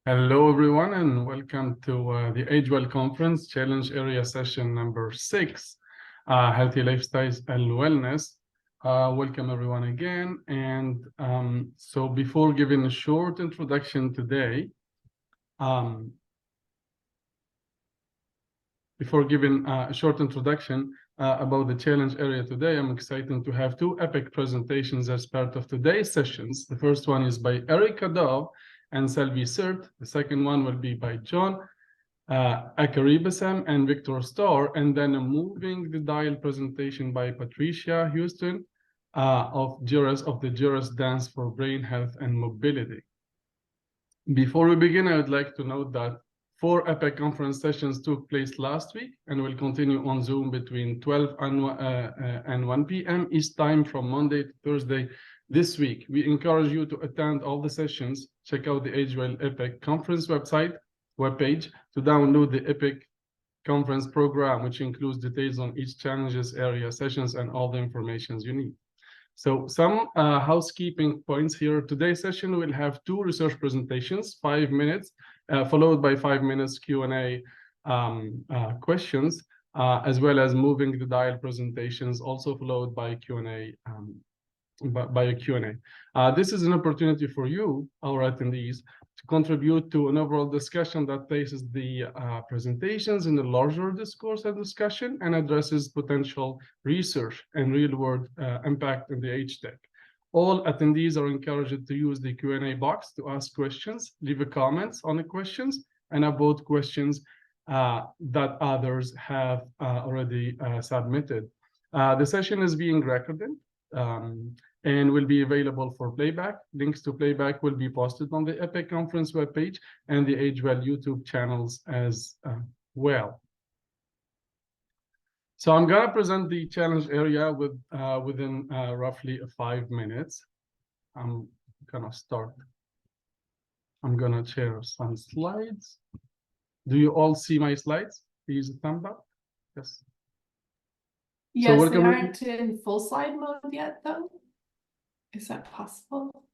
Hello, everyone, and welcome to the Age-Well Conference Challenge Area Session number 6, Healthy Lifestyles and Wellness. Welcome, everyone, again. And so before giving a short introduction today, about the challenge area today, I'm excited to have two epic presentations as part of today's sessions. The first one is by Erica Dove and Selvi Sert. The second one will be by John Acharibasam and Victor Starr, and then a moving the dial presentation by Patricia Houston of the GERAS Dance for Brain Health and Mobility. Before we begin, I would like to note that 4 epic conference sessions took place last week and will continue on Zoom between 12 and 1 p.m. East time from Monday to Thursday this week. We encourage you to attend all the sessions. Check out the Age-Well Epic Conference webpage to download the Epic Conference program, which includes details on each challenges area sessions and all the information you need. So some housekeeping points here. Today's session will have 2 research presentations, 5 minutes, followed by 5 minutes Q&A questions, as well as moving the dial presentations, also followed by Q&A. This is an opportunity for you, our attendees, to contribute to an overall discussion that places the presentations in the larger discourse and discussion and addresses potential research and real-world impact in the age tech. All attendees are encouraged to use the Q&A box to ask questions, leave a comments on the questions, and about questions that others have already submitted. The session is being recorded and will be available for playback. Links to playback will be posted on the Epic Conference webpage and the Age-Well YouTube channels as well. So I'm going to present the challenge area within roughly 5 minutes. I'm going to start. I'm going to share some slides. Do you all see my slides? Please thumb up. Yes. Yes, so they aren't in full slide mode yet, though. Is that possible?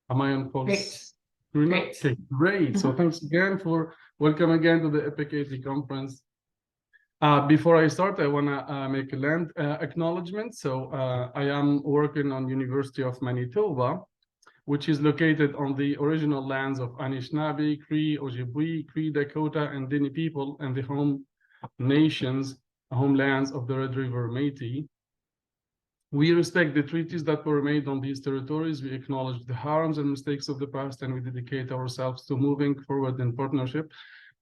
Am I on full Great. screen? Great. Okay, great. So thanks again welcome again to the Epic AT Conference. Before I start, I want to make a land acknowledgement. So I am working on University of Manitoba, which is located on the original lands of Anishinaabe, Cree, Ojibwe, Cree, Dakota, and Dene people, and the homelands of the Red River Métis. We respect the treaties that were made on these territories. We acknowledge the harms and mistakes of the past, and we dedicate ourselves to moving forward in partnership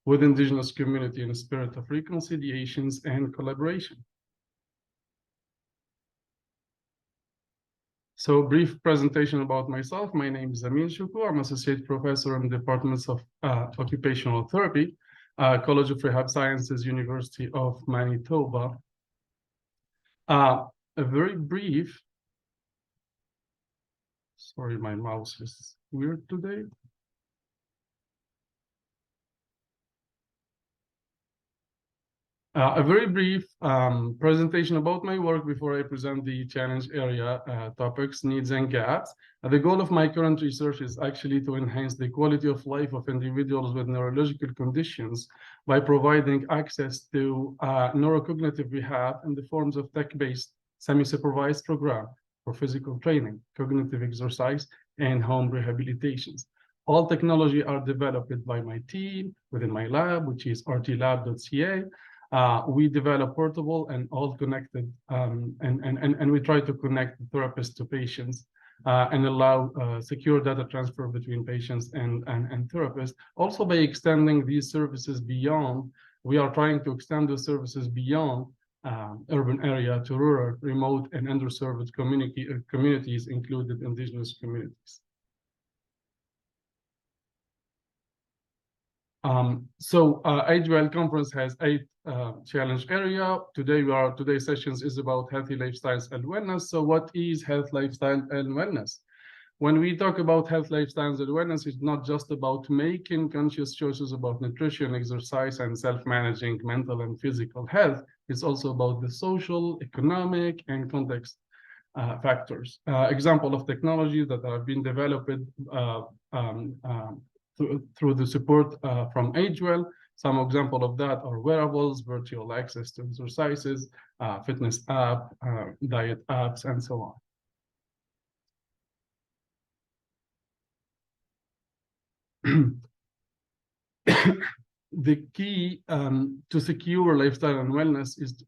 with Indigenous community in a spirit of reconciliations and collaboration. So brief presentation about myself. My name is Amine Choukou. I'm associate professor in the departments of occupational therapy, College of Rehab Sciences, University of Manitoba. A very brief, sorry, my mouse is weird today. A very brief presentation about my work before I present the challenge area topics, needs, and gaps. The goal of my current research is actually to enhance the quality of life of individuals with neurological conditions by providing access to neurocognitive rehab in the forms of tech-based semi-supervised program for physical training, cognitive exercise, and home rehabilitations. All technology are developed by my team within my lab, which is rtlab.ca. We develop portable and all connected, and we try to connect the therapist to patients and allow secure data transfer between patients and therapists. Also, by extending these services beyond, we are trying to extend the services beyond urban area to rural, remote, and underserved communities, included Indigenous communities. Age-Well Conference has 8 challenge area. Today's sessions is about healthy lifestyles and wellness. So what is health, lifestyle, and wellness? When we talk about health, lifestyles, and wellness, it's not just about making conscious choices about nutrition, exercise, and self-managing mental and physical health. It's also about the social, economic, and context factors. Example of technology that have been developed through the support from AgeWell. Some example of that are wearables, virtual access to exercises, fitness app, diet apps, and so on. The key to secure lifestyle and wellness is,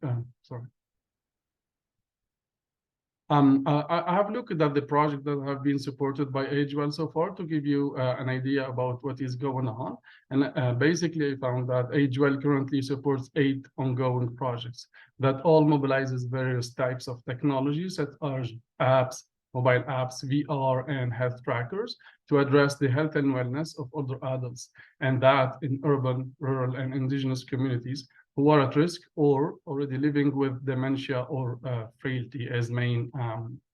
I have looked at the project that have been supported by AgeWell so far to give you an idea about what is going on. And basically, I found that AgeWell currently supports 8 ongoing projects that all mobilizes various types of technologies such as apps, mobile apps, VR, and health trackers to address the health and wellness of older adults, and that in urban, rural, and indigenous communities who are at risk or already living with dementia or frailty as main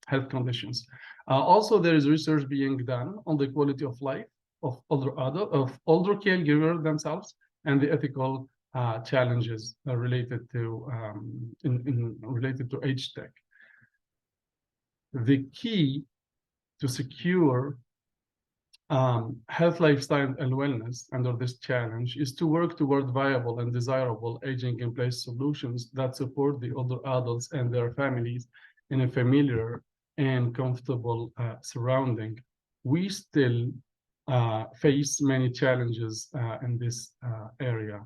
health conditions. Also, there is research being done on the quality of life of older caregivers themselves and the ethical challenges related to age tech. The key to secure health, lifestyle, and wellness under this challenge is to work toward viable and desirable aging in place solutions that support the older adults and their families in a familiar and comfortable surrounding. We still face many challenges in this area.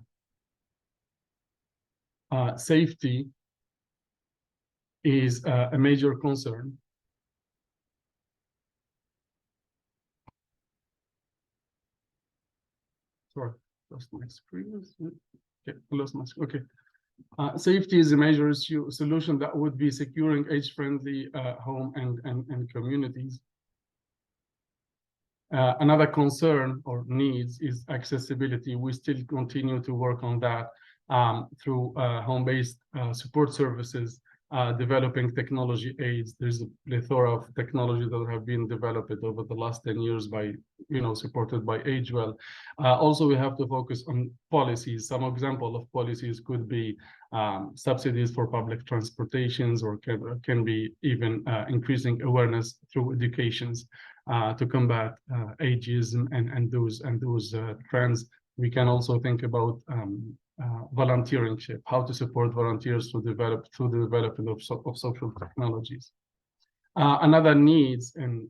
Safety is a major concern. Sorry, lost my screen. Okay, lost my screen. Okay. Safety is a major solution that would be securing age-friendly home and communities. Another concern or needs is accessibility. We still continue to work on that through home-based support services, developing technology aids. There's a plethora of technology that have been developed over the last 10 years by, supported by AgeWell. Also, we have to focus on policies. Some example of policies could be subsidies for public transportations, or can be even increasing awareness through educations to combat ageism and those trends. We can also think about volunteeringship, how to support volunteers through the development of social technologies. Another needs in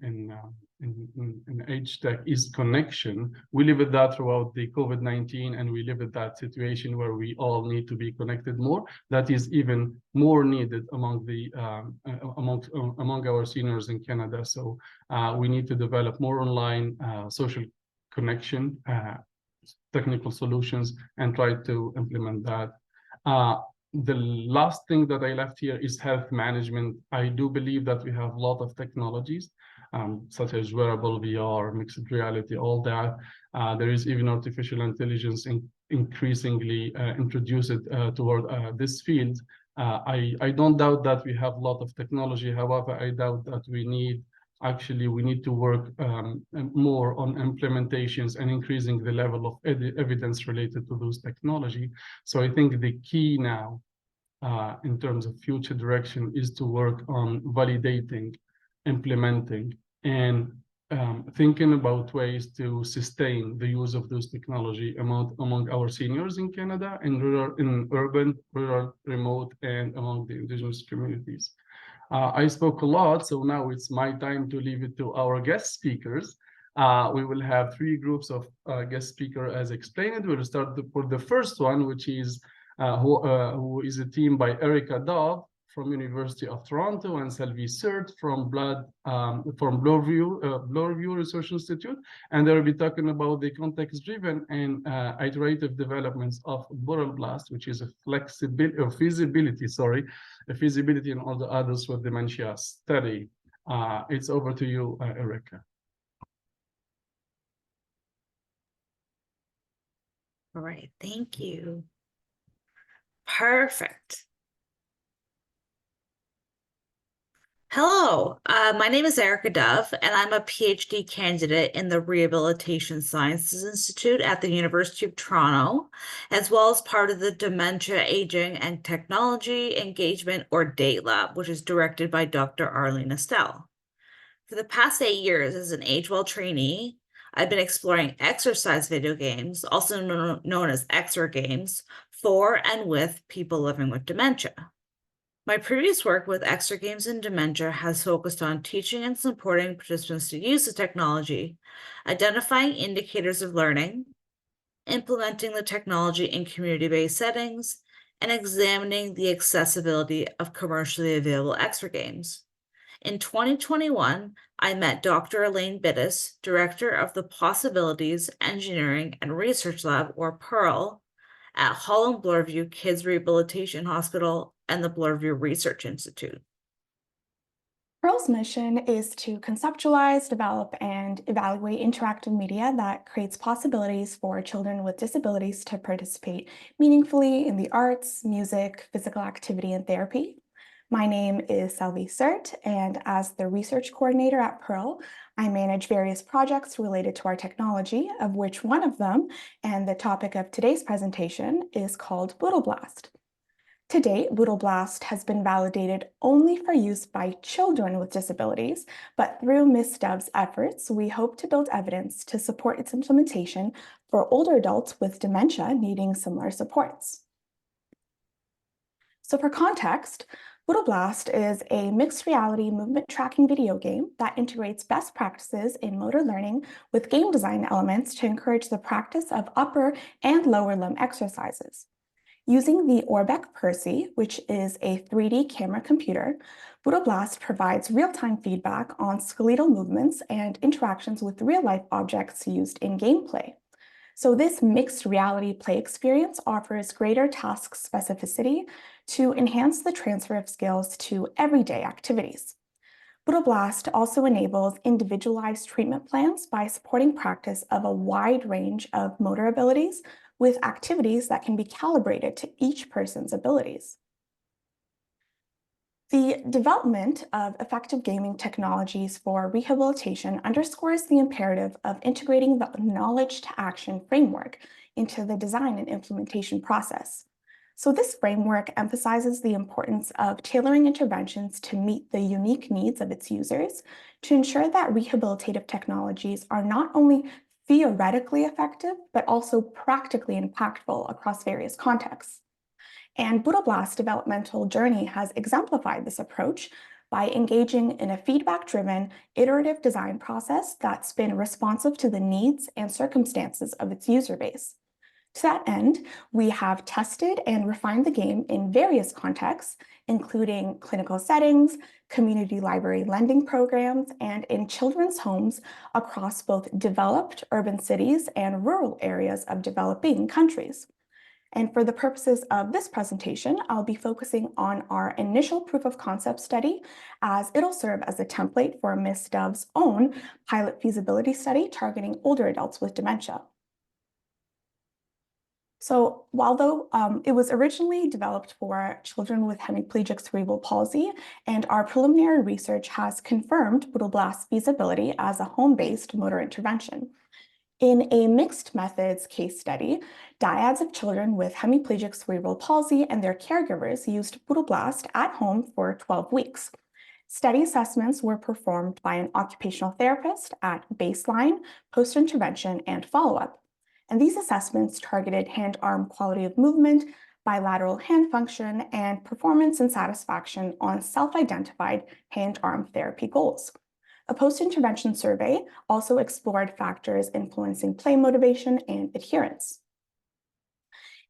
age tech is connection. We live with that throughout the COVID-19, and we live with that situation where we all need to be connected more. That is even more needed among our seniors in Canada. So we need to develop more online social connection, technical solutions, and try to implement that. The last thing that I left here is health management. I do believe that we have a lot of technologies, such as wearable, VR, mixed reality, all that. There is even artificial intelligence increasingly introduced toward this field. I don't doubt that we have a lot of technology. However, I doubt that we need to work more on implementations and increasing the level of evidence related to those technology. So I think the key now in terms of future direction is to work on validating, implementing, and thinking about ways to sustain the use of those technology among our seniors in Canada, in urban, rural, remote, and among the Indigenous communities. I spoke a lot, so now it's my time to leave it to our guest speakers. We will have 3 groups of guest speakers as explained. We'll start for the first one, which is who is a team by Erica Dove from University of Toronto and Selvi Sert from Bloorview Research Institute, and they'll be talking about the context-driven and iterative developments of Bootle Blast, which is a feasibility in older adults with dementia study. It's over to you, Erica. All right, thank you. Perfect. Hello, my name is Erica Dove, and I'm a PhD candidate in the Rehabilitation Sciences Institute at the University of Toronto, as well as part of the Dementia, Aging, and Technology Engagement, or DATE Lab, which is directed by Dr. Arlene Estelle. For the past 8 years as an Agewell trainee, I've been exploring exercise video games, also known as EXER games, for and with people living with dementia. My previous work with EXER games and dementia has focused on teaching and supporting participants to use the technology, identifying indicators of learning, implementing the technology in community-based settings, and examining the accessibility of commercially available EXER games. In 2021, I met Dr. Elaine Bittis, Director of the Possibilities Engineering and Research Lab, or PEARL, at Hull and Bloorview Kids Rehabilitation Hospital and the Bloorview Research Institute. PEARL's mission is to conceptualize, develop, and evaluate interactive media that creates possibilities for children with disabilities to participate meaningfully in the arts, music, physical activity, and therapy. My name is Selvi Sert, and as the research coordinator at PEARL, I manage various projects related to our technology, of which one of them, and the topic of today's presentation, is called Bootle. To date, Bootle has been validated only for use by children with disabilities, but through Ms. Dove's efforts, we hope to build evidence to support its implementation for older adults with dementia needing similar supports. So for context, Bootle is a mixed reality movement tracking video game that integrates best practices in motor learning with game design elements to encourage the practice of upper and lower limb exercises. Using the Orbeck Percy, which is a 3D camera computer, Bootle provides real-time feedback on skeletal movements and interactions with real-life objects used in gameplay. So this mixed reality play experience offers greater task specificity to enhance the transfer of skills to everyday activities. Bootle also enables individualized treatment plans by supporting practice of a wide range of motor abilities with activities that can be calibrated to each person's abilities. The development of effective gaming technologies for rehabilitation underscores the imperative of integrating the knowledge to action framework into the design and implementation process. So this framework emphasizes the importance of tailoring interventions to meet the unique needs of its users to ensure that rehabilitative technologies are not only theoretically effective, but also practically impactful across various contexts. And Bootle's developmental journey has exemplified this approach by engaging in a feedback-driven, iterative design process that's been responsive to the needs and circumstances of its user base. To that end, we have tested and refined the game in various contexts, including clinical settings, community library lending programs, and in children's homes across both developed urban cities and rural areas of developing countries. And for the purposes of this presentation, I'll be focusing on our initial proof of concept study, as it'll serve as a template for Ms. Dove's own pilot feasibility study targeting older adults with dementia. So although it was originally developed for children with hemiplegic cerebral palsy, and our preliminary research has confirmed Bootle's feasibility as a home-based motor intervention. In a mixed methods case study, dyads of children with hemiplegic cerebral palsy and their caregivers used Bootle at home for 12 weeks. Study assessments were performed by an occupational therapist at baseline, post-intervention, and follow-up. And these assessments targeted hand-arm quality of movement, bilateral hand function, and performance and satisfaction on self-identified hand-arm therapy goals. A post-intervention survey also explored factors influencing play motivation and adherence.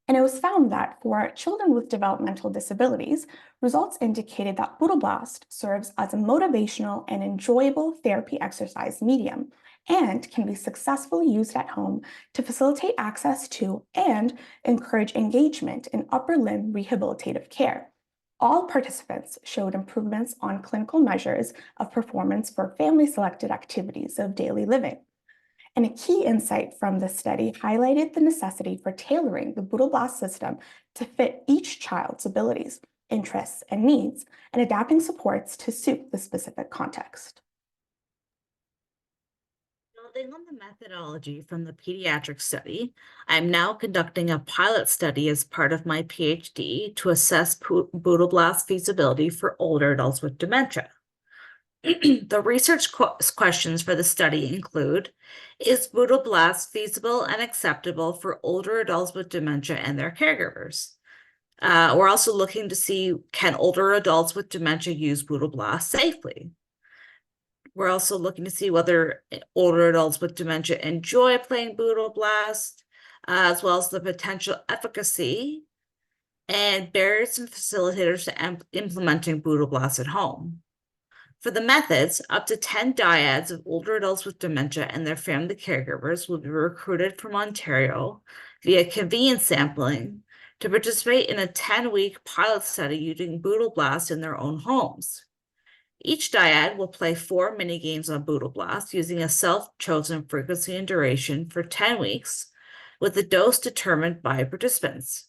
And it was found that for children with developmental disabilities, results indicated that Bootle serves as a motivational and enjoyable therapy exercise medium and can be successfully used at home to facilitate access to and encourage engagement in upper limb rehabilitative care. All participants showed improvements on clinical measures of performance for family-selected activities of daily living. And a key insight from this study highlighted the necessity for tailoring the Bootle system to fit each child's abilities, interests, and needs, and adapting supports to suit the specific context. Building on the methodology from the pediatric study, I am now conducting a pilot study as part of my PhD to assess Bootle blast feasibility for older adults with dementia. The research questions for the study include, is Bootle blast feasible and acceptable for older adults with dementia and their caregivers? We're also looking to see, can older adults with dementia use Bootle blast safely? We're also looking to see whether older adults with dementia enjoy playing Bootle blast, as well as the potential efficacy and barriers and facilitators to implementing Bootle blast at home. For the methods, up to 10 dyads of older adults with dementia and their family caregivers will be recruited from Ontario via convenience sampling to participate in a 10-week pilot study using Bootle blast in their own homes. Each dyad will play 4 mini-games on Bootle blast using a self-chosen frequency and duration for 10 weeks, with the dose determined by participants.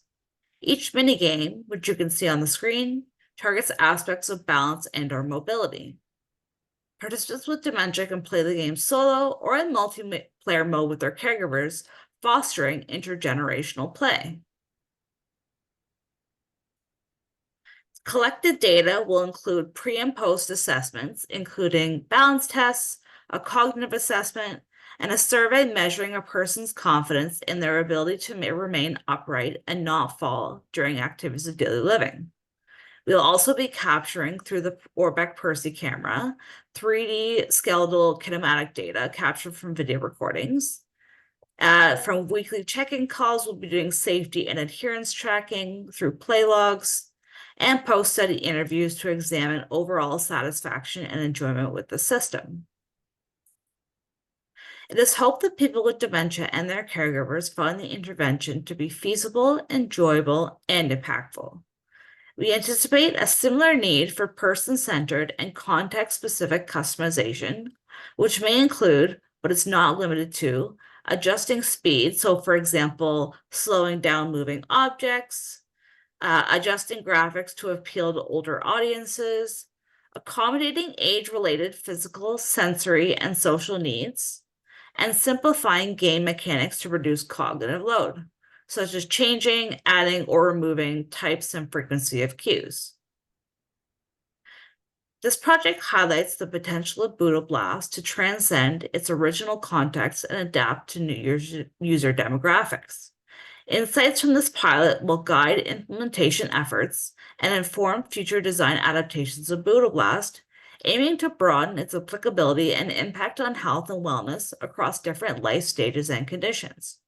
Each mini-game, which you can see on the screen, targets aspects of balance and/or mobility. Participants with dementia can play the game solo or in multiplayer mode with their caregivers, fostering intergenerational play. Collected data will include pre and post assessments, including balance tests, a cognitive assessment, and a survey measuring a person's confidence in their ability to remain upright and not fall during activities of daily living. We'll also be capturing through the Orbeck Percy camera 3D skeletal kinematic data captured from video recordings. From weekly check-in calls, we'll be doing safety and adherence tracking through play logs, and post-study interviews to examine overall satisfaction and enjoyment with the system. It is hoped that people with dementia and their caregivers find the intervention to be feasible, enjoyable, and impactful. We anticipate a similar need for person-centered and context-specific customization, which may include, but is not limited to, adjusting speed. So, for example, slowing down moving objects, adjusting graphics to appeal to older audiences, accommodating age-related physical, sensory, and social needs, and simplifying game mechanics to reduce cognitive load, such as changing, adding, or removing types and frequency of cues. This project highlights the potential of Bootle blast to transcend its original context and adapt to new user demographics. Insights from this pilot will guide implementation efforts and inform future design adaptations of Bootle blast, aiming to broaden its applicability and impact on health and wellness across different life stages and conditions.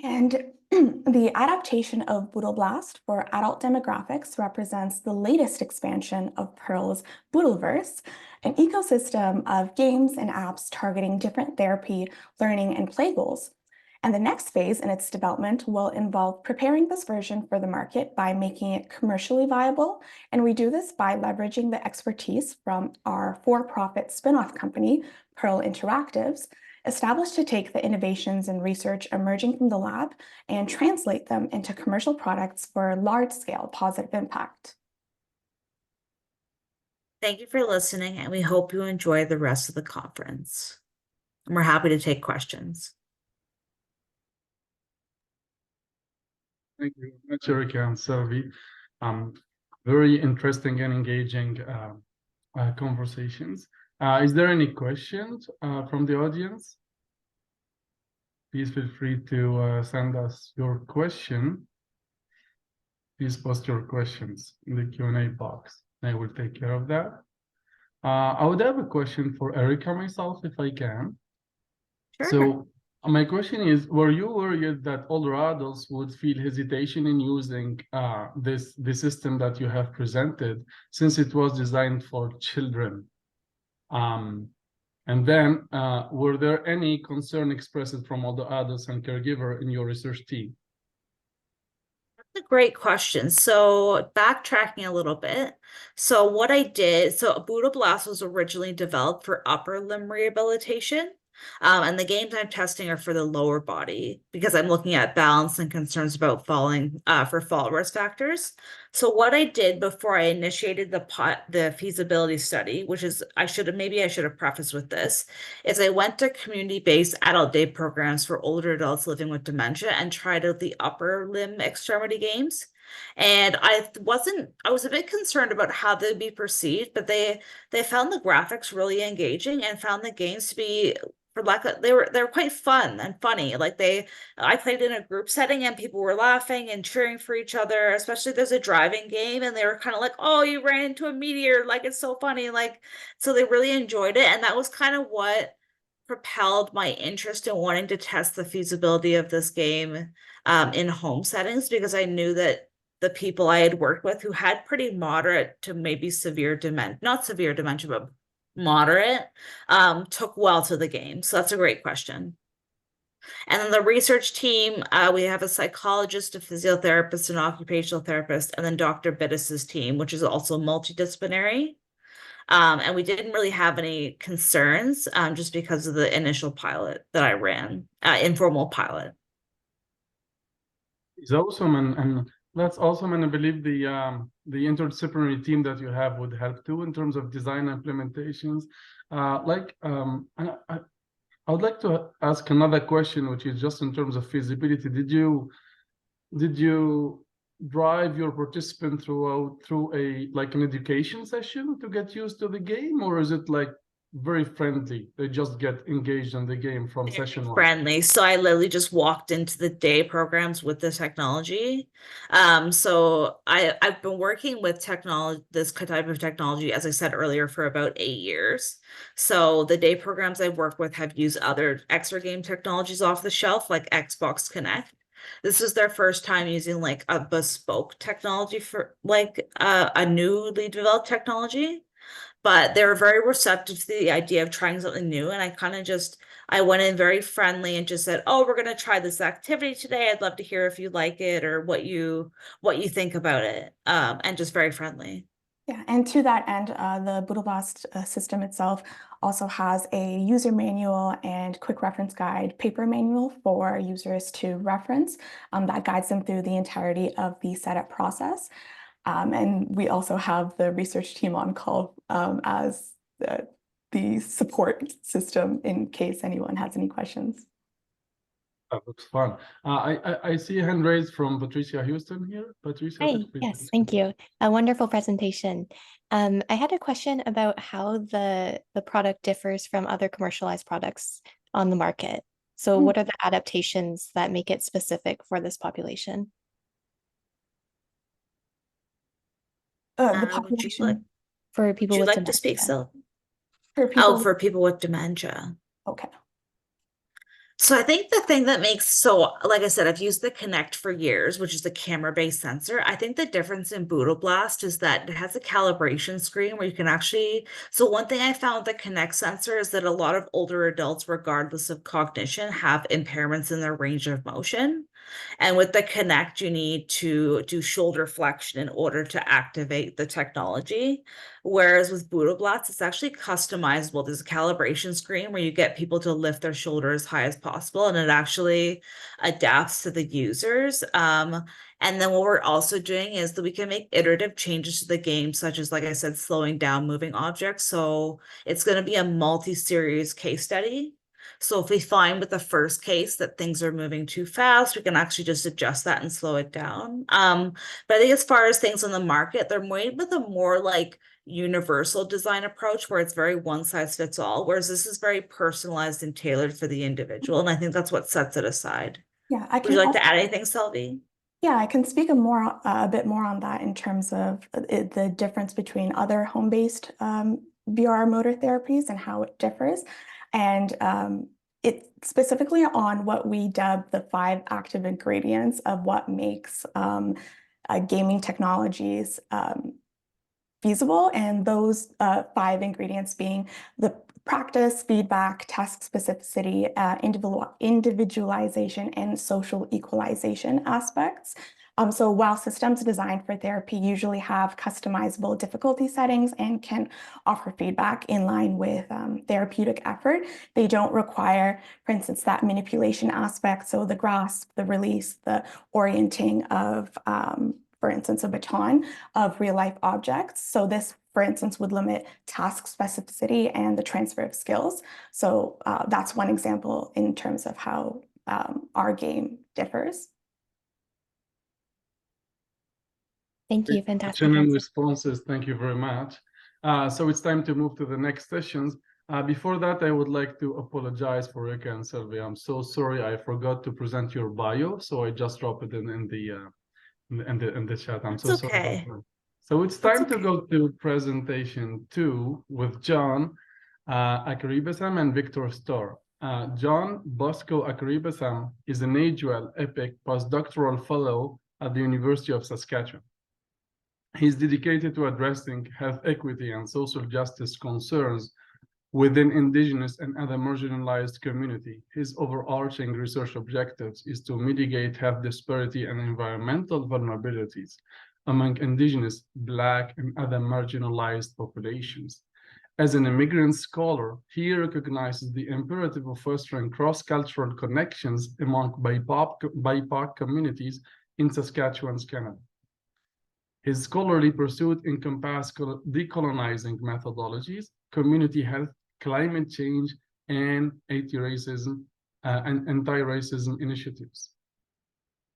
And the adaptation of Bootle blast for adult demographics represents the latest expansion of Pearl's Bootleverse, an ecosystem of games and apps targeting different therapy, learning, and play goals. And the next phase in its development will involve preparing this version for the market by making it commercially viable. And we do this by leveraging the expertise from our for-profit spin-off company, Pearl Interactives, established to take the innovations and research emerging from the lab and translate them into commercial products for large-scale positive impact. Thank you for listening, and we hope you enjoy the rest of the conference. And we're happy to take questions. Thank you very much, Erica and Selvi. Very interesting and engaging conversations. Is there any questions from the audience? Please feel free to send us your question. Please post your questions in the Q&A box. I will take care of that. I would have a question for Erica myself, if I can. Sure. So my question is, were you worried that older adults would feel hesitation in using the system that you have presented, since it was designed for children? And then, were there any concern expressed from older adults and caregiver in your research team? That's a great question. So backtracking a little bit. So what I did, so Bootle blast was originally developed for upper limb rehabilitation. And the games I'm testing are for the lower body because I'm looking at balance and concerns about falling for fall risk factors. So what I did before I initiated the feasibility study, which is I should have prefaced with this, is I went to community-based adult day programs for older adults living with dementia and tried out the upper limb extremity games. And I was a bit concerned about how they'd be perceived, but they found the graphics really engaging and found the games to be, for lack of, they were quite fun and funny. Like I played in a group setting and people were laughing and cheering for each other, especially there's a driving game and they were kind of like, oh, you ran into a meteor, like it's so funny. Like, so they really enjoyed it. And that was kind of what propelled my interest in wanting to test the feasibility of this game in home settings, because I knew that the people I had worked with who had pretty moderate to maybe severe dementia, not severe dementia, but moderate, took well to the game. So that's a great question. And then the research team, we have a psychologist, a physiotherapist, an occupational therapist, and then Dr. Bittis's team, which is also multidisciplinary. And we didn't really have any concerns just because of the initial pilot that I ran, informal pilot. It's awesome, and that's awesome. And I believe the interdisciplinary team that you have would help too in terms of design implementations. I would like to ask another question, which is just in terms of feasibility. Did you drive your participant through an education session to get used to the game, or is it like very friendly? They just get engaged in the game from session one. Friendly. So I literally just walked into the day programs with the technology. So I've been working with this type of technology, as I said earlier, for about 8 years. So the day programs I've worked with have used other extra game technologies off the shelf, like Xbox Connect. This is their first time using like a bespoke technology for like a newly developed technology. But they were very receptive to the idea of trying something new. And I went in very friendly and just said, oh, we're going to try this activity today. I'd love to hear if you like it or what you think about it. And just very friendly. Yeah, and to that end, the Bootle system itself also has a user manual and quick reference guide paper manual for users to reference that guides them through the entirety of the setup process. And we also have the research team on call as the support system in case anyone has any questions. That looks fun. I see a hand raised from Patricia Houston here. Patricia. Hi, yes, thank you. A wonderful presentation. I had a question about how the product differs from other commercialized products on the market. So what are the adaptations that make it specific for this population? The population for people would with you like to speak, Selvi? for people with dementia. Okay. So I think the thing that like I said, I've used the Connect for years, which is the camera-based sensor. I think the difference in Bootle Blast is that it has a calibration screen where you can so one thing I found with the Connect sensor is that a lot of older adults, regardless of cognition, have impairments in their range of motion. And with the Connect, you need to do shoulder flexion in order to activate the technology. Whereas with Bootle Blast, it's actually customizable. There's a calibration screen where you get people to lift their shoulder as high as possible, and it actually adapts to the users. And then what we're also doing is that we can make iterative changes to the game, such as, like I said, slowing down moving objects. So it's going to be a multi-series case study. So if we find with the first case that things are moving too fast, we can actually just adjust that and slow it down. But I think as far as things on the market, they're made with a more like universal design approach where it's very one size fits all, whereas this is very personalized and tailored for the individual. And I think that's what sets it aside. Yeah, Would you like to add anything, Selvi? Yeah, I can speak a bit more on that in terms of the difference between other home-based VR motor therapies and how it differs. And it's specifically on what we dub the 5 active ingredients of what makes gaming technologies feasible. And those 5 ingredients being the practice, feedback, task specificity, individualization, and social equalization aspects. So while systems designed for therapy usually have customizable difficulty settings and can offer feedback in line with therapeutic effort, they don't require, for instance, that manipulation aspect. So the grasp, the release, the orienting of, for instance, a baton of real life objects. So this, for instance, would limit task specificity and the transfer of skills. So that's one example in terms of how our game differs. Thank you. Fantastic. Excellent responses. Thank you very much. So it's time to move to the next sessions. Before that, I would like to apologize for Rika and Selvi. I'm so sorry. I forgot to present your bio, so I just dropped it in the chat. I'm so sorry about that. So it's time to go to presentation 2 with John Acharibasam and Victor Starr. John Bosco Acharibasam is an AGEL EPIC postdoctoral fellow at the University of Saskatchewan. He's dedicated to addressing health equity and social justice concerns within Indigenous and other marginalized community. His overarching research objectives is to mitigate health disparity and environmental vulnerabilities among Indigenous, Black, and other marginalized populations. As an immigrant scholar, he recognizes the imperative of fostering cross-cultural connections among BIPOC communities in Saskatchewan's Canada. His scholarly pursuit encompasses decolonizing methodologies, community health, climate change, and anti-racism initiatives.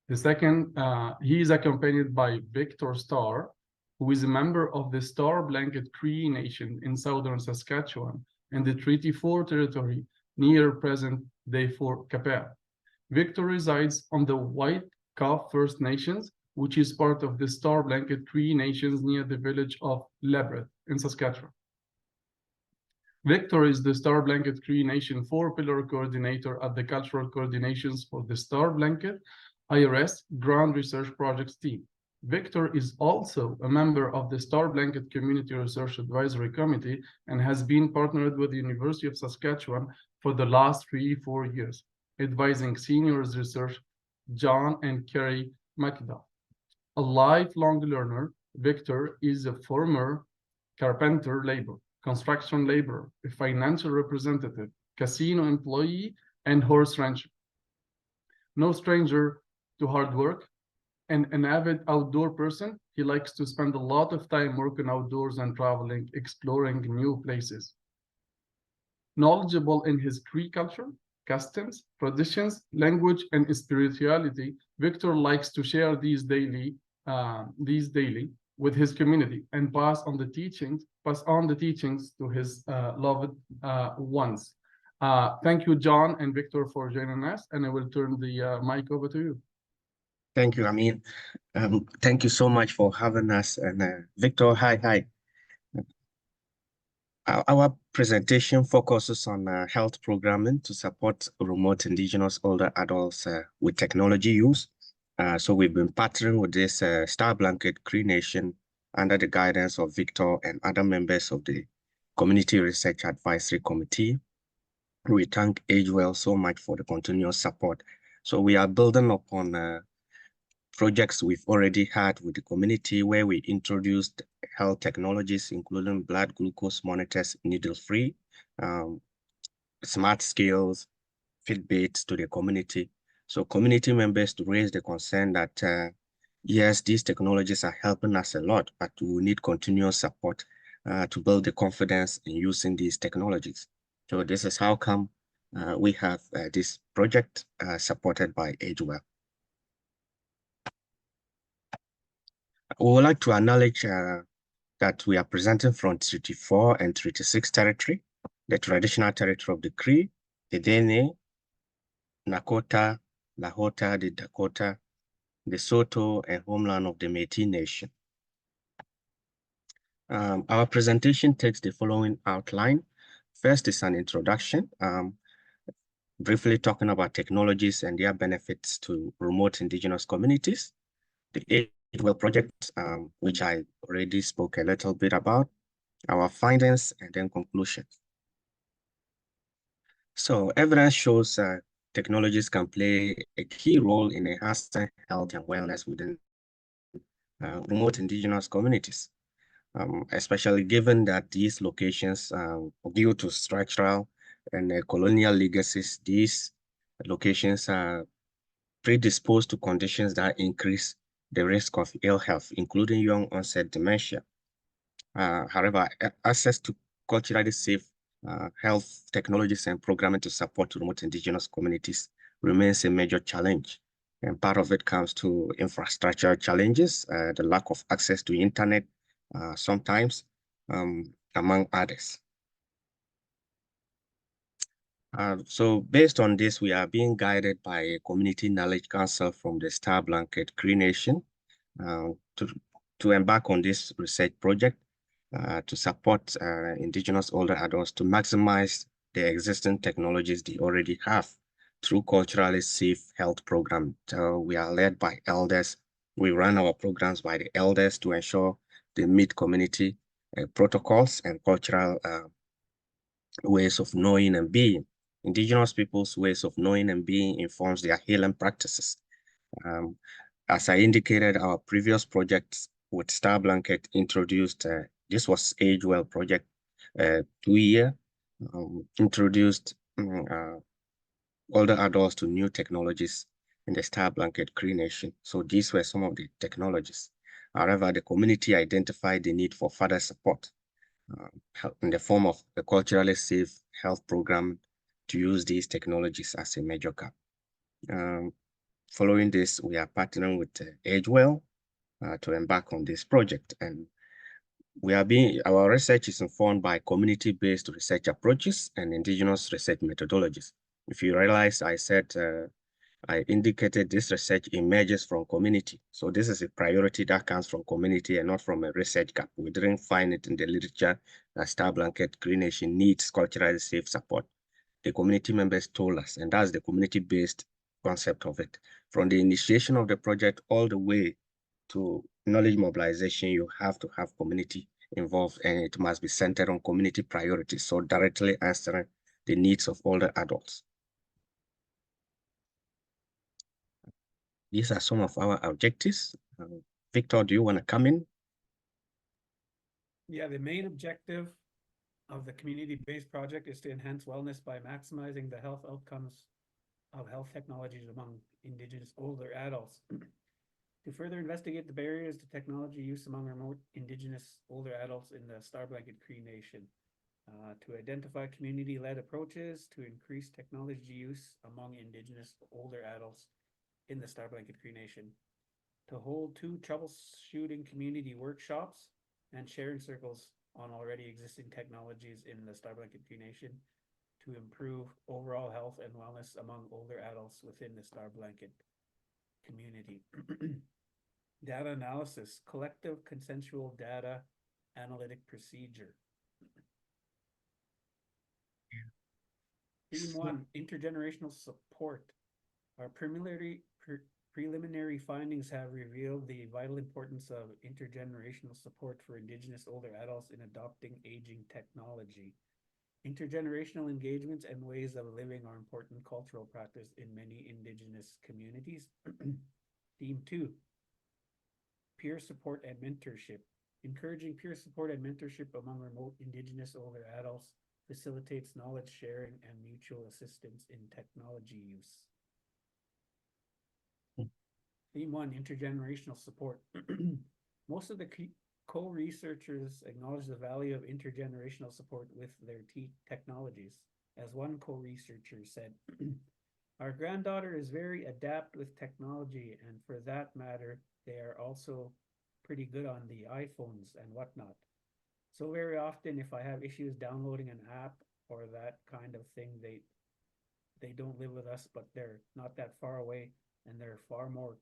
The second, he is accompanied by Victor Starr, who is a member of the Star Blanket Cree Nation in southern Saskatchewan and the Treaty 4 territory near present-day Fort Capel. Victor resides on the White Calf First Nations, which is part of the Star Blanket Cree Nations near the village of Lebret in Saskatchewan. Victor is the Star Blanket Cree Nation 4-pillar coordinator at the Cultural Coordinations for the Star Blanket IRS Ground Research Projects team. Victor is also a member of the Star Blanket Community Research Advisory Committee and has been partnered with the University of Saskatchewan for the last 3-4 years, advising seniors research John and Kerry McDuff. A lifelong learner, Victor is a former carpenter labor, construction laborer, a financial representative, casino employee, and horse rancher. No stranger to hard work, and an avid outdoor person, he likes to spend a lot of time working outdoors and traveling, exploring new places. Knowledgeable in his Cree culture, customs, traditions, language, and spirituality, Victor likes to share these daily with his community and pass on the teachings to his loved ones. Thank you, John and Victor, for joining us, and I will turn the mic over to you. Thank you, Amine. Thank you so much for having us. And Victor, hi. Our presentation focuses on health programming to support remote Indigenous older adults with technology use. So we've been partnering with this Star Blanket Cree Nation under the guidance of Victor and other members of the Community Research Advisory Committee. We thank AGEL so much for the continuous support. So we are building upon projects we've already had with the community where we introduced health technologies, including blood glucose monitors, needle-free, smart scales, Fitbits to the community. So community members to raise the concern that, yes, these technologies are helping us a lot, but we need continuous support to build the confidence in using these technologies. So this is how come we have this project supported by AGEL. We would like to acknowledge that we are presenting from Treaty 4 and Treaty 6 territory, the traditional territory of the Cree, the Dene, Nakota, Lahota, the Dakota, the Soto, and homeland of the Métis Nation. Our presentation takes the following outline. First is an introduction, briefly talking about technologies and their benefits to remote Indigenous communities. The AGEL project, which I already spoke a little bit about, our findings, and then conclusions. So evidence shows technologies can play a key role in enhancing health and wellness within remote Indigenous communities, especially given that these locations, due to structural and colonial legacies, these locations are predisposed to conditions that increase the risk of ill health, including young onset dementia. However, access to culturally safe health technologies and programming to support remote Indigenous communities remains a major challenge. And part of it comes to infrastructure challenges, the lack of access to internet sometimes, among others. So based on this, we are being guided by a community knowledge council from the Star Blanket Cree Nation to embark on this research project to support Indigenous older adults to maximize the existing technologies they already have through culturally safe health programs. We are led by elders. We run our programs by the elders to ensure they meet community protocols and cultural ways of knowing and being. Indigenous people's ways of knowing and being informs their healing practices. As I indicated, our previous projects with Star Blanket introduced, this was Age Well project, 2-year, introduced older adults to new technologies in the Star Blanket Cree Nation. So these were some of the technologies. However, the community identified the need for further support in the form of a culturally safe health program to use these technologies as a major gap. Following this, we are partnering with AgeWell to embark on this project. And our research is informed by community-based research approaches and Indigenous research methodologies. If you realize, I said, I indicated this research emerges from community. So this is a priority that comes from community and not from a research gap. We didn't find it in the literature that Star Blanket Cree Nation needs culturally safe support. The community members told us, and that's the community-based concept of it. From the initiation of the project all the way to knowledge mobilization, you have to have community involved, and it must be centered on community priorities, so directly answering the needs of older adults. These are some of our objectives. Victor, do you want to come in? Yeah, the main objective of the community-based project is to enhance wellness by maximizing the health outcomes of health technologies among Indigenous older adults. To further investigate the barriers to technology use among remote Indigenous older adults in the Star Blanket Cree Nation. To identify community-led approaches to increase technology use among Indigenous older adults in the Star Blanket Cree Nation. To hold 2 troubleshooting community workshops and sharing circles on already existing technologies in the Star Blanket Cree Nation to improve overall health and wellness among older adults within the Star Blanket community. Data analysis, collective consensual data analytic procedure. Theme 1, intergenerational support. Our preliminary findings have revealed the vital importance of intergenerational support for Indigenous older adults in adopting aging technology. Intergenerational engagements and ways of living are important cultural practice in many Indigenous communities. Theme 2, peer support and mentorship. Encouraging peer support and mentorship among remote Indigenous older adults facilitates knowledge sharing and mutual assistance in technology use. Theme 1, intergenerational support. Most of the co-researchers acknowledge the value of intergenerational support with their technologies. As one co-researcher said, our granddaughter is very adept with technology, and for that matter, they are also pretty good on the iPhones and whatnot. So very often, if I have issues downloading an app or that kind of thing, they don't live with us, but they're not that far away, and they're far more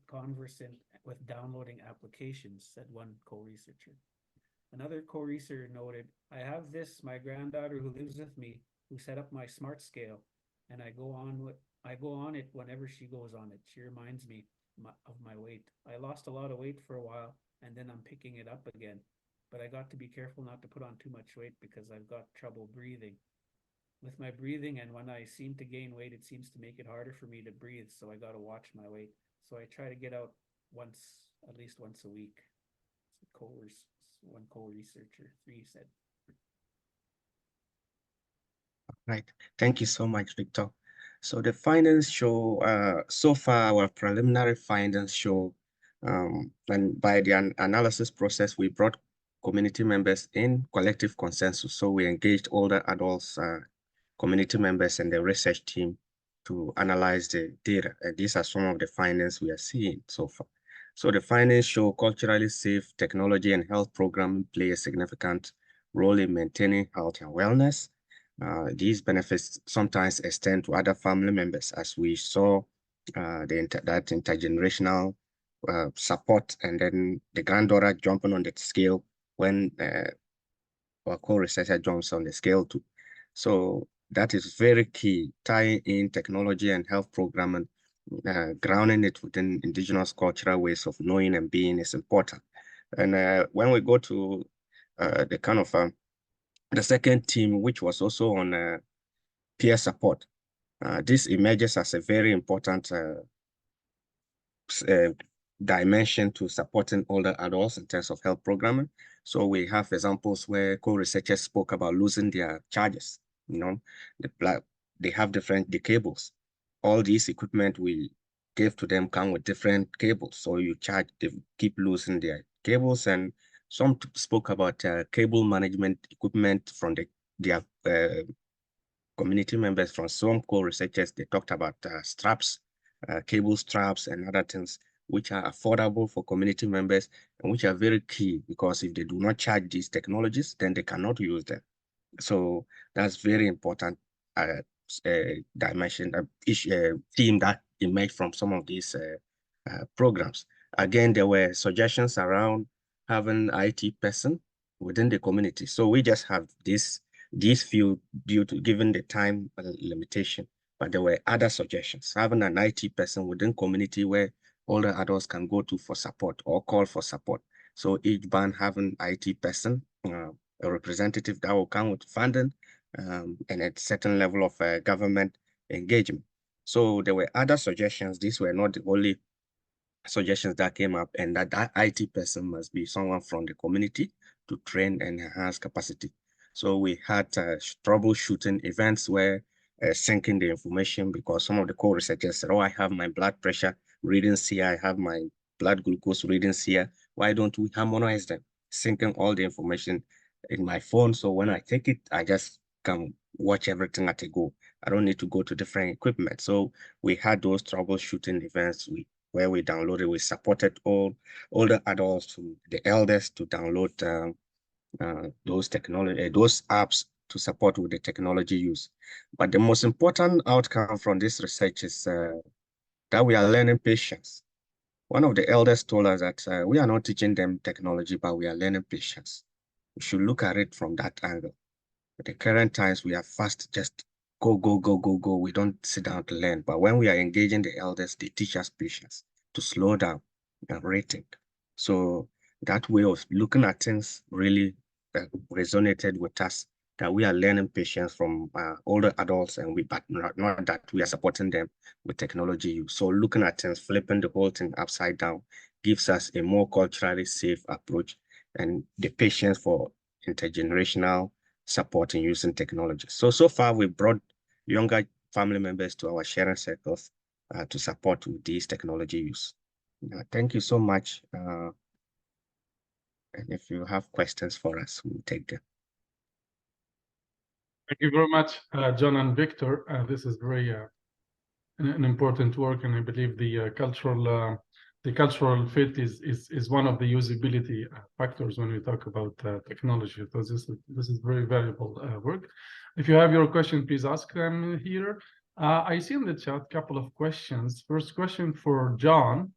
conversant with downloading applications, said one co-researcher. Another co-researcher noted, I have my granddaughter who lives with me, who set up my smart scale, and I go on it whenever she goes on it. She reminds me of my weight. I lost a lot of weight for a while, and then I'm picking it up again. But I got to be careful not to put on too much weight because I've got trouble breathing. With my breathing, and when I seem to gain weight, it seems to make it harder for me to breathe, so I got to watch my weight. So I try to get out once at least once a week. One co-researcher, 3 said. Right. Thank you so much, Victor. So the findings show, so far our preliminary findings show, and by the analysis process, we brought community members in collective consensus. So we engaged older adults, community members and the research team to analyze the data. And these are some of the findings we are seeing so far. So the findings show culturally safe technology and health programming play a significant role in maintaining health and wellness. These benefits sometimes extend to other family members, as we saw that intergenerational support, and then the granddaughter jumping on the scale when our co-researcher jumps on the scale too. So that is very key, tying in technology and health programming, grounding it within Indigenous cultural ways of knowing and being is important. And when we go to the kind of the second team, which was also on peer support, this emerges as a very important dimension to supporting older adults in terms of health programming. So we have examples where co-researchers spoke about losing their chargers. They have the cables. All these equipment we gave to them come with different cables. So you charge, they keep losing their cables. And some spoke about cable management equipment from their community members. From some co-researchers, they talked about straps, cable straps and other things which are affordable for community members and which are very key, because if they do not charge these technologies, then they cannot use them. So that's very important dimension, theme that emerged from some of these programs. Again, there were suggestions around having IT person within the community. So we just have these few due to given the time limitation, but there were other suggestions, having an IT person within community where older adults can go to for support or call for support. So each band having IT person, a representative that will come with funding and a certain level of government engagement. So there were other suggestions. These were not the only suggestions that came up, and that IT person must be someone from the community to train and enhance capacity. So we had troubleshooting events where syncing the information, because some of the co-researchers said, oh, I have my blood pressure readings here, I have my blood glucose readings here. Why don't we harmonize them? Syncing all the information in my phone. So when I take it, I just can watch everything at a go. I don't need to go to different equipment. So we had those troubleshooting events where we downloaded, we supported all older adults to the elders to download those apps to support with the technology use. But the most important outcome from this research is that we are learning patience. One of the elders told us that we are not teaching them technology, but we are learning patience. We should look at it from that angle. At the current times, we are fast, just go, go, go, go, go. We don't sit down to learn. But when we are engaging the elders, they teach us patience, to slow down and rethink. So that way of looking at things really resonated with us, that we are learning patience from older adults, and but not that we are supporting them with technology use. So looking at things, flipping the whole thing upside down gives us a more culturally safe approach and the patience for intergenerational support in using technology. So far we brought younger family members to our sharing circles to support with these technology use. Thank you so much. And if you have questions for us, we'll take them. Thank you very much, John and Victor. This is very an important work, and I believe the cultural fit is one of the usability factors when we talk about technology. So this is very valuable work. If you have your question, please ask them here. I see in the chat a couple of questions. First question for John.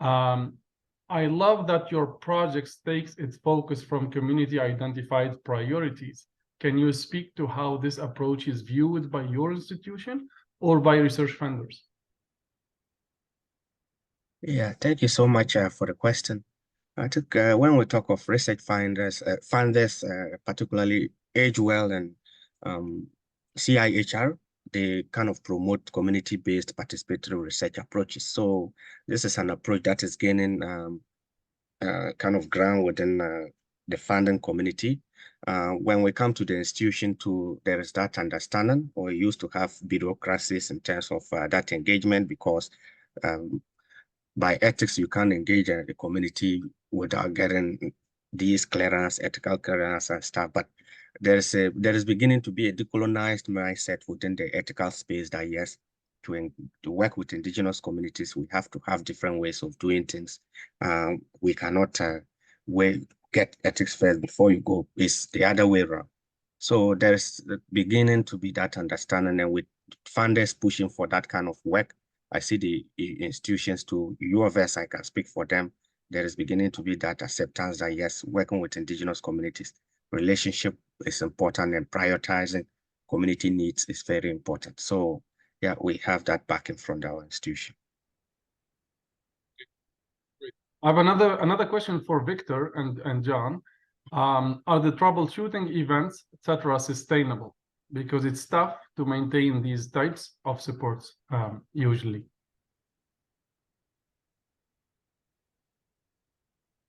I love that your project takes its focus from community identified priorities. Can you speak to how this approach is viewed by your institution or by research funders? Yeah, thank you so much for the question. I think when we talk of research funders, particularly Age Well and CIHR, they kind of promote community-based participatory research approaches. So this is an approach that is gaining kind of ground within the funding community. When we come to the institution too, there is that understanding, or we used to have bureaucracies in terms of that engagement, because by ethics, you can't engage the community without getting these clearance, ethical clearance and stuff. But there is beginning to be a decolonized mindset within the ethical space that yes, to work with Indigenous communities, we have to have different ways of doing things. We cannot get ethics first before you go. It's the other way around. So there's beginning to be that understanding, and with funders pushing for that kind of work, I see the institutions to UofS, I can speak for them. There is beginning to be that acceptance that yes, working with Indigenous communities, relationship is important, and prioritizing community needs is very important. So yeah, we have that backing from our institution. I have another question for Victor and John. Are the troubleshooting events, etc., sustainable? Because it's tough to maintain these types of supports usually.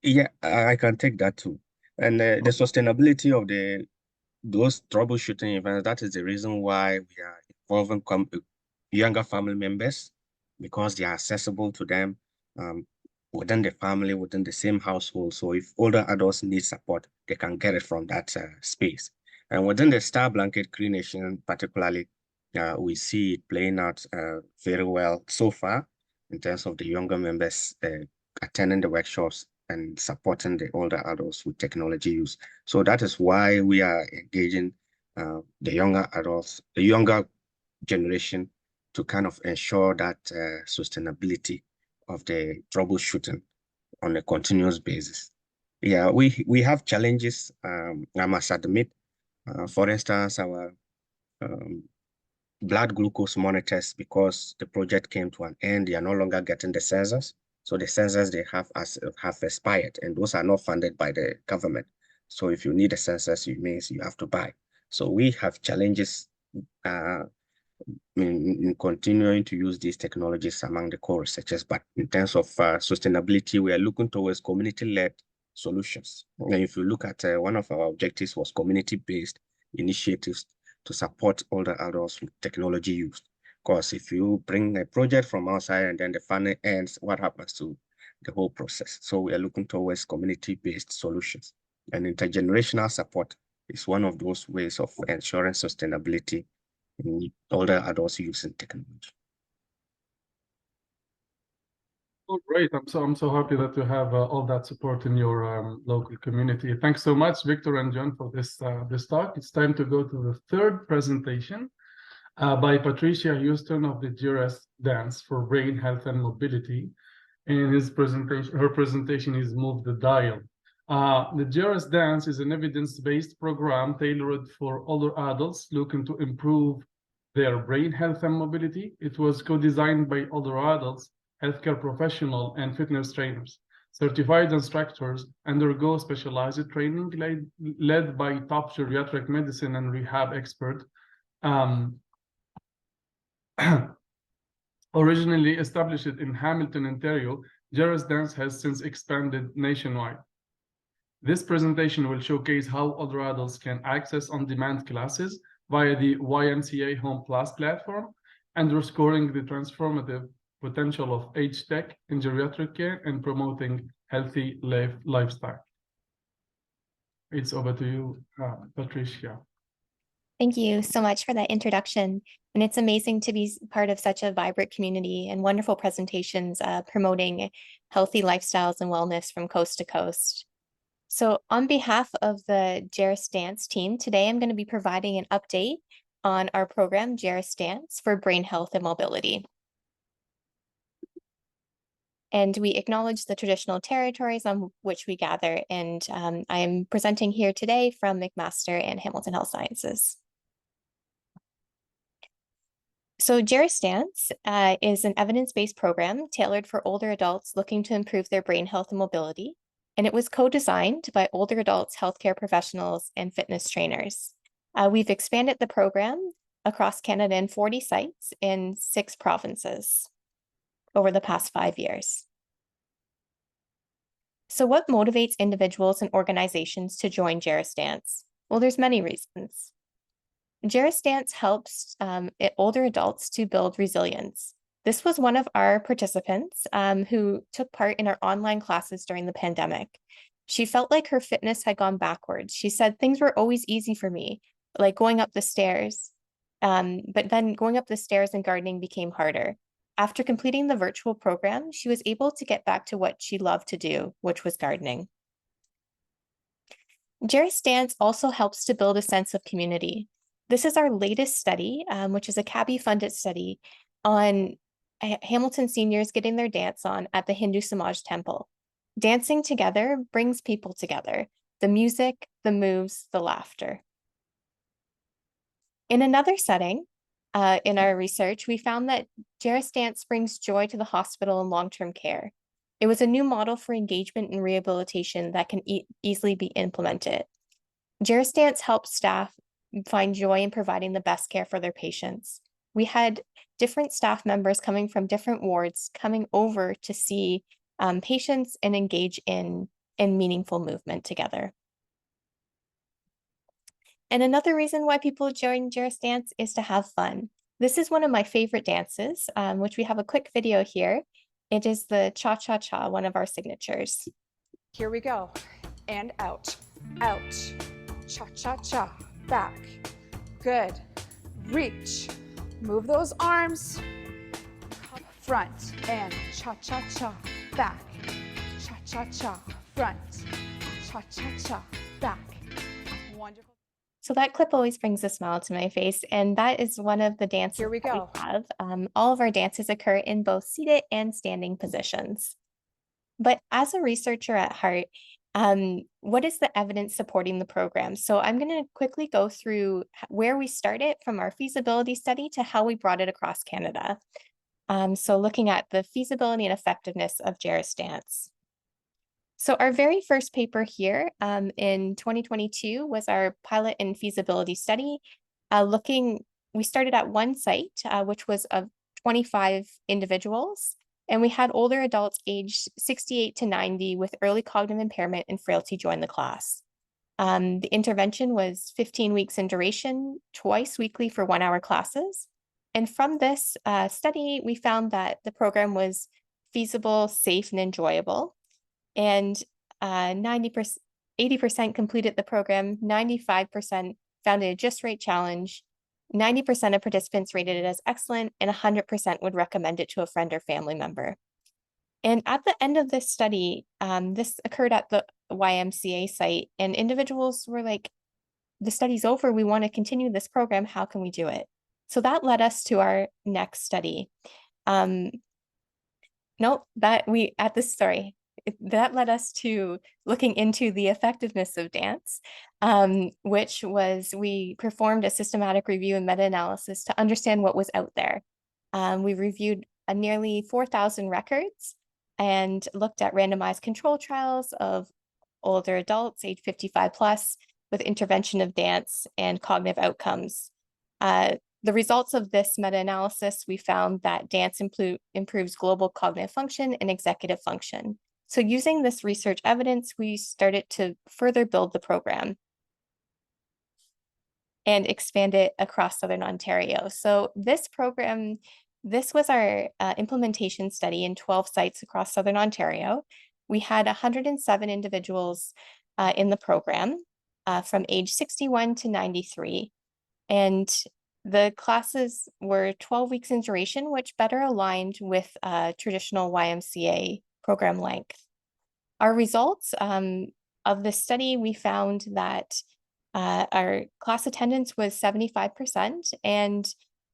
Yeah, I can take that too. And the sustainability of those troubleshooting events, that is the reason why we are involving younger family members, because they are accessible to them within the family, within the same household. So if older adults need support, they can get it from that space. And within the Star Blanket Cree Nation particularly, we see it playing out very well so far in terms of the younger members attending the workshops and supporting the older adults with technology use. So that is why we are engaging the younger adults, the younger generation, to kind of ensure that sustainability of the troubleshooting on a continuous basis. Yeah, we have challenges, I must admit. For instance, our blood glucose monitors, because the project came to an end, they are no longer getting the sensors. So the sensors they have expired, and those are not funded by the government. So if you need the sensors, it means you have to buy. So we have challenges in continuing to use these technologies among the core researchers. But in terms of sustainability, we are looking towards community-led solutions. And if you look at one of our objectives was community-based initiatives to support older adults with technology use. Because if you bring a project from outside and then the funding ends, what happens to the whole process? So we are looking towards community-based solutions. And intergenerational support is one of those ways of ensuring sustainability in older adults using technology. Oh, great. I'm so happy that you have all that support in your local community. Thanks so much, Victor and John, for this talk. It's time to go to the third presentation by Patricia Houston of the GERAS Dance for Brain Health and Mobility. And her presentation is Move the Dial. The GERAS Dance is an evidence-based program tailored for older adults looking to improve their brain health and mobility. It was co-designed by older adults, healthcare professionals, and fitness trainers. Certified instructors undergo specialized training led by top geriatric medicine and rehab expert. Originally established in Hamilton, Ontario, GERAS Dance has since expanded nationwide. This presentation will showcase how older adults can access on-demand classes via the YMCA Home Plus platform, underscoring the transformative potential of age tech in geriatric care and promoting healthy lifestyle. It's over to you, Patricia. Thank you so much for that introduction. And it's amazing to be part of such a vibrant community and wonderful presentations promoting healthy lifestyles and wellness from coast to coast. So on behalf of the GERAS Dance team, today I'm going to be providing an update on our program, GERAS Dance for Brain Health and Mobility. And we acknowledge the traditional territories on which we gather, and I am presenting here today from McMaster and Hamilton Health Sciences. So GERAS Dance is an evidence-based program tailored for older adults looking to improve their brain health and mobility. And it was co-designed by older adults, healthcare professionals, and fitness trainers. We've expanded the program across Canada in 40 sites in 6 provinces over the past 5 years. So what motivates individuals and organizations to join GERAS Dance? Well, there's many reasons. GERAS Dance helps older adults to build resilience. This was one of our participants who took part in our online classes during the pandemic. She felt like her fitness had gone backwards. She said things were always easy for me, like going up the stairs. But then going up the stairs and gardening became harder. After completing the virtual program, she was able to get back to what she loved to do, which was gardening. GERAS Dance also helps to build a sense of community. This is our latest study, which is a CABI-funded study on Hamilton seniors getting their dance on at the Hindu Samaj temple. Dancing together brings people together. The music, the moves, the laughter. In another setting, in our research, we found that GERAS Dance brings joy to the hospital and long-term care. It was a new model for engagement and rehabilitation that can easily be implemented. GERAS Dance helps staff find joy in providing the best care for their patients. We had different staff members coming from different wards coming over to see patients and engage in meaningful movement together. And another reason why people join GERAS Dance is to have fun. This is one of my favorite dances, which we have a quick video here. It is the cha-cha-cha, one of our signatures. Here we go. And out, out, cha-cha-cha, back. Good. Reach. Move those arms. Up front and cha-cha-cha, back. Cha-cha-cha, front. Cha-cha-cha, back. Wonderful. So that clip always brings a smile to my face, and that is one of the dances Here we go. we have. All of our dances occur in both seated and standing positions. But as a researcher at heart, what is the evidence supporting the program? So I'm going to quickly go through where we started from our feasibility study to how we brought it across Canada. So looking at the feasibility and effectiveness of GERAS Dance. So our very first paper here in 2022 was our pilot and feasibility study. We started at one site, which was of 25 individuals, and we had older adults aged 68 to 90 with early cognitive impairment and frailty join the class. The intervention was 15 weeks in duration, twice weekly for 1-hour classes. And from this study, we found that the program was feasible, safe, and enjoyable. And 80% completed the program, 95% found it a just right challenge, 90% of participants rated it as excellent, and 100% would recommend it to a friend or family member. And at the end of this study, this occurred at the YMCA site, and individuals were like, the study's over, we want to continue this program, how can we do it? So that led us to our next study. That led us to looking into the effectiveness of dance, which was we performed a systematic review and meta-analysis to understand what was out there. We reviewed nearly 4,000 records and looked at randomized control trials of older adults, age 55 plus, with intervention of dance and cognitive outcomes. The results of this meta-analysis, we found that dance improves global cognitive function and executive function. So using this research evidence, we started to further build the program and expand it across Southern Ontario. So this program, this was our implementation study in 12 sites across Southern Ontario. We had 107 individuals in the program from age 61 to 93. And the classes were 12 weeks in duration, which better aligned with traditional YMCA program length. Our results of this study, we found that our class attendance was 75%, and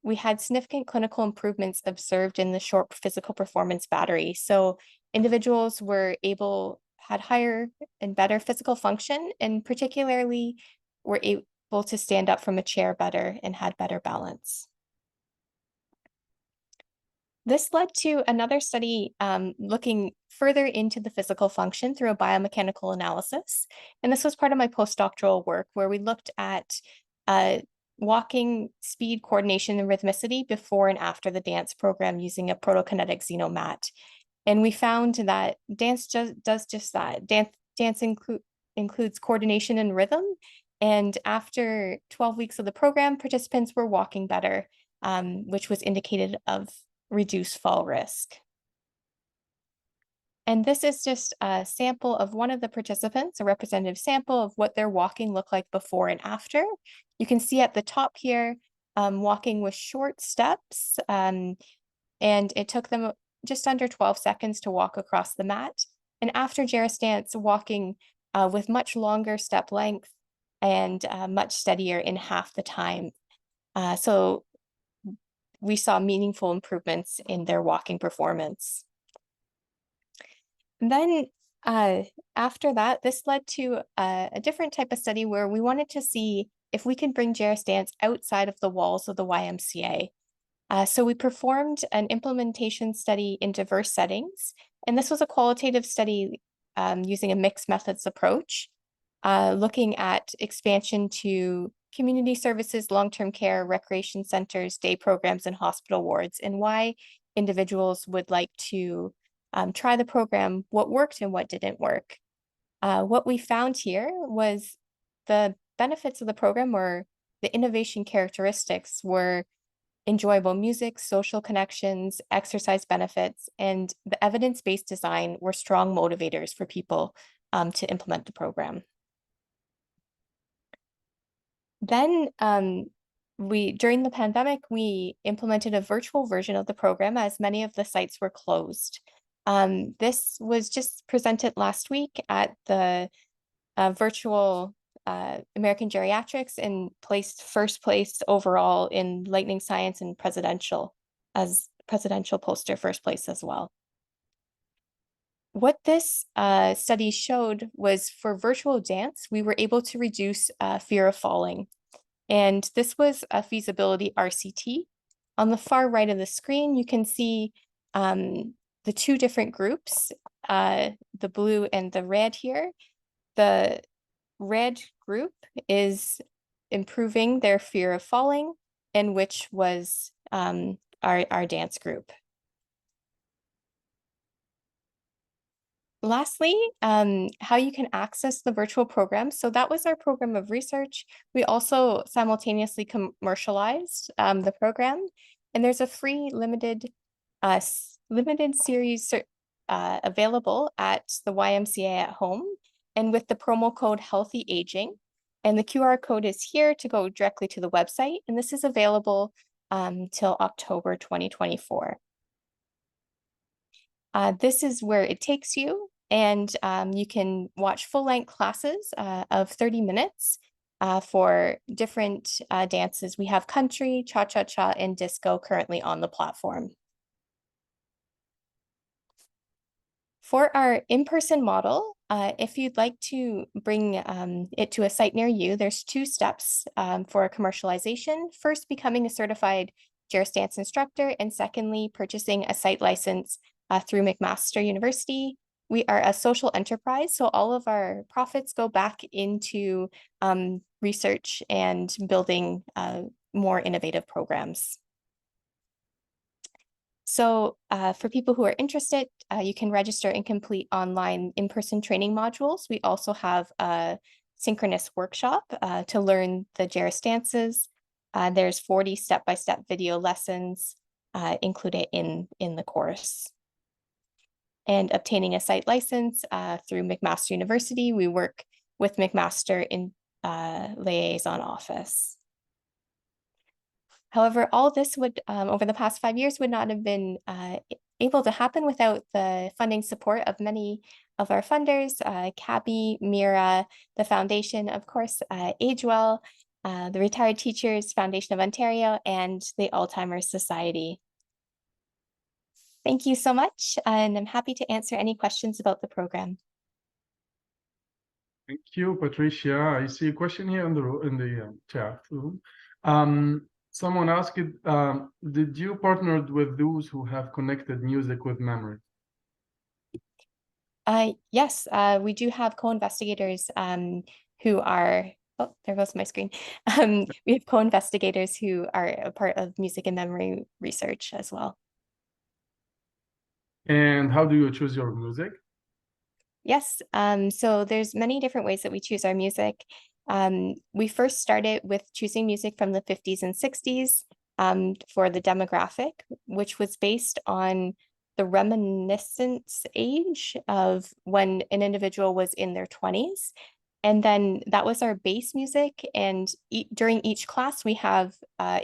we had significant clinical improvements observed in the short physical performance battery. So individuals had higher and better physical function, and particularly were able to stand up from a chair better and had better balance. This led to another study looking further into the physical function through a biomechanical analysis. And this was part of my postdoctoral work where we looked at walking speed, coordination, and rhythmicity before and after the dance program using a protokinetic xenomat. And we found that dance does just that. Dance includes coordination and rhythm. And after 12 weeks of the program, participants were walking better, which was indicated of reduced fall risk. And this is just a sample of one of the participants, a representative sample of what their walking looked like before and after. You can see at the top here, walking with short steps, and it took them just under 12 seconds to walk across the mat. And after GERAS dance, walking with much longer step length and much steadier in half the time. So we saw meaningful improvements in their walking performance. And then after that, this led to a different type of study where we wanted to see if we could bring GERAS dance outside of the walls of the YMCA. So we performed an implementation study in diverse settings, and this was a qualitative study using a mixed methods approach, looking at expansion to community services, long-term care, recreation centers, day programs, and hospital wards, and why individuals would like to try the program, what worked and what didn't work. What we found here was the benefits of the program, or the innovation characteristics, were enjoyable music, social connections, exercise benefits, and the evidence-based design were strong motivators for people to implement the program. Then during the pandemic, we implemented a virtual version of the program as many of the sites were closed. This was just presented last week at the virtual American Geriatrics and placed first place overall in Lightning Science and presidential poster first place as well. What this study showed was for virtual dance, we were able to reduce fear of falling. And this was a feasibility RCT. On the far right of the screen, you can see the two different groups, the blue and the red here. The red group is improving their fear of falling, and which was our dance group. Lastly, how you can access the virtual program. So that was our program of research. We also simultaneously commercialized the program, and there's a free limited series available at the YMCA at home, and with the promo code Healthy Aging. And the QR code is here to go directly to the website, and this is available till October 2024. This is where it takes you, and you can watch full-length classes of 30 minutes for different dances. We have country, cha-cha-cha, and disco currently on the platform. For our in-person model, if you'd like to bring it to a site near you, there's 2 steps for commercialization. First, becoming a certified GERAS dance instructor, and secondly, purchasing a site license through McMaster University. We are a social enterprise, so all of our profits go back into research and building more innovative programs. So for people who are interested, you can register and complete online in-person training modules. We also have a synchronous workshop to learn the GERAS dances. There's 40 step-by-step video lessons included in the course. And obtaining a site license through McMaster University. We work with McMaster in liaison office. However, all this would, over the past 5 years, would not have been able to happen without the funding support of many of our funders, CABI, MIRA, the foundation, of course, AgeWell, the Retired Teachers Foundation of Ontario, and the Alzheimer's Society. Thank you so much, and I'm happy to answer any questions about the program. Thank you, Patricia. I see a question here in the chat room. Someone asked, did you partner with those who have connected music with memory? Yes, we do have co-investigators who are Oh, there goes my screen. We have co-investigators who are a part of music and memory research as well. And how do you choose your music? Yes, so there's many different ways that we choose our music. We first started with choosing music from the 50s and 60s for the demographic, which was based on the reminiscence age of when an individual was in their 20s. And then that was our base music. And during each class, we have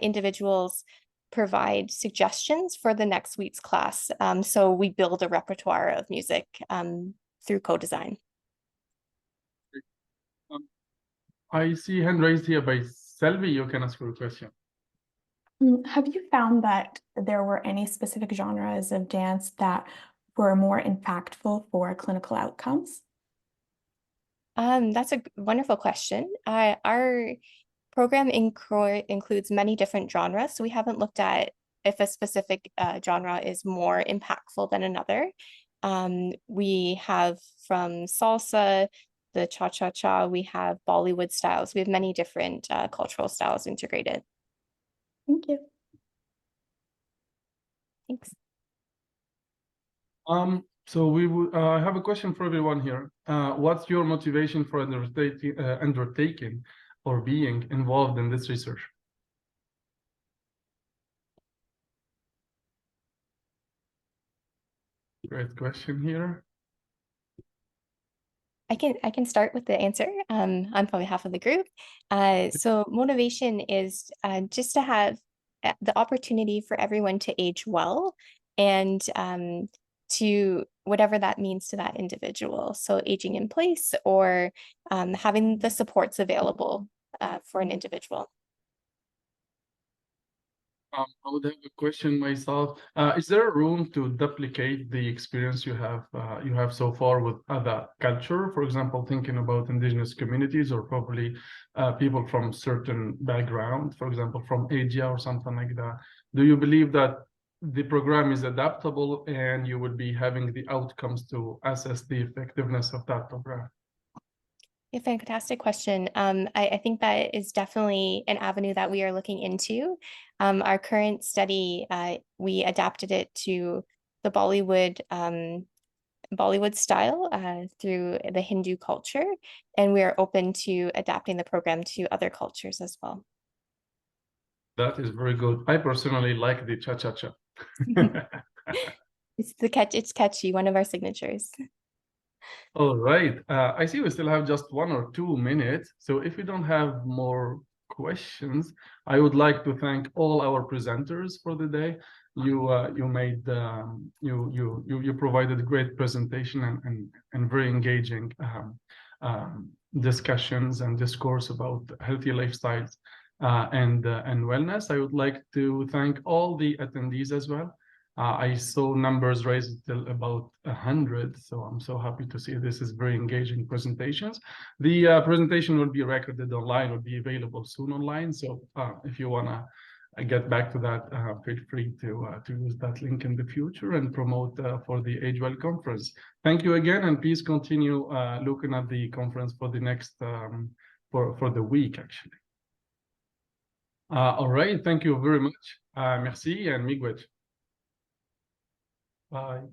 individuals provide suggestions for the next week's class. So we build a repertoire of music through co-design. I see hand raised here by Selvi. You can ask your question. Have you found that there were any specific genres of dance that were more impactful for clinical outcomes? That's a wonderful question. Our program includes many different genres, so we haven't looked at if a specific genre is more impactful than another. We have from salsa, the cha-cha-cha, we have Bollywood styles. We have many different cultural styles integrated. Thank you. Thanks. So we have a question for everyone here. What's your motivation for undertaking or being involved in this research? Great question here. I can start with the answer on behalf of the group. So motivation is just to have the opportunity for everyone to age well and to whatever that means to that individual. So aging in place or having the supports available for an individual. I would have a question myself. Is there room to duplicate the experience you have so far with other culture? For example, thinking about indigenous communities or probably people from certain background, for example, from Asia or something like that. Do you believe that the program is adaptable and you would be having the outcomes to assess the effectiveness of that program? A fantastic question. I think that is definitely an avenue that we are looking into. Our current study, we adapted it to the Bollywood style through the Hindu culture, and we are open to adapting the program to other cultures as well. That is very good. I personally like the cha-cha-cha. It's catchy, one of our signatures. All right. I see we still have just 1 or 2 minutes. So if we don't have more questions, I would like to thank all our presenters for the day. You made you provided a great presentation and very engaging discussions and discourse about healthy lifestyles and wellness. I would like to thank all the attendees as well. I saw numbers raised till about 100, so I'm so happy to see this is very engaging presentations. The presentation will be recorded online, will be available soon online. So if you wanna get back to that, feel free to use that link in the future and promote for the Age Well conference. Thank you again, and please continue looking at the conference for the next for the week actually. All right, thank you very much. Merci and miigwech. Bye.